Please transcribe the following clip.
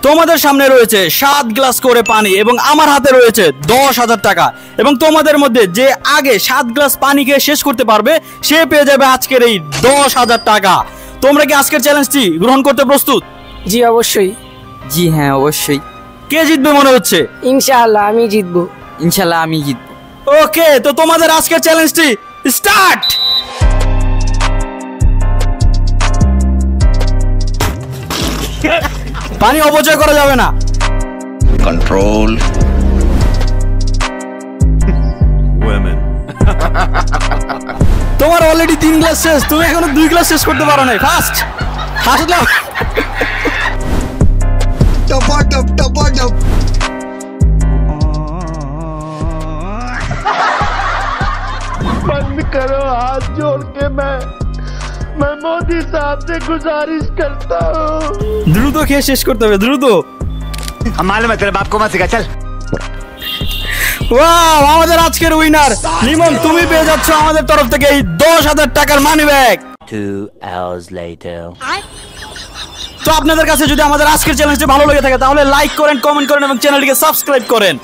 তোমাদের সামনে রয়েছে 7 গ্লাস করে পানি এবং আমার হাতে রয়েছে 10,000 টাকা এবং তোমাদের মধ্যে যে আগে 7 গ্লাস পানি খেয়ে শেষ করতে পারবে সে পেয়ে যাবে আজকের এই 10,000 টাকা। তোমরা কি আজকের চ্যালেঞ্জটি গ্রহণ করতে প্রস্তুত? জি অবশ্যই। জি হ্যাঁ অবশ্যই। কে জিতবে মনে হচ্ছে? ইনশাআল্লাহ আমি জিতবো। ইনশাল্লাহ আমি জিতবো। ওকে, তো তোমাদের আজকের চ্যালেঞ্জটি স্টার্ট। পানি অপচয় করা যাবে না। কন্ট্রোল। তোমার অলরেডি 3 গ্লাস শেষ, তুমি এখনো 2 গ্লাস শেষ করতে পারো নাই। ফাস্ট ফাস্ট দাও। टपाटप टपाटप। बंद करो हाथ जोड़ के मैं मोदी साहब से गुजारिश करता हूँ। দ্রুত খেয়ে শেষ করতে হবে, দ্রুত। हम मालूम है तेरे बाप को मत सिखा चल। ওয়াও, আমাদের আজকের উইনার লিমন, তুমি পেয়ে যাচ্ছ আমাদের তরফ থেকে এই 10,000 টাকার মানি ব্যাগ। 2 hours later. তো আপনাদের কাছে যদি আমাদের আজকের চ্যালেঞ্জটি ভালো লেগে থাকে তাহলে লাইক করেন, কমেন্ট করেন এবং চ্যানেলটিকে সাবস্ক্রাইব করেন।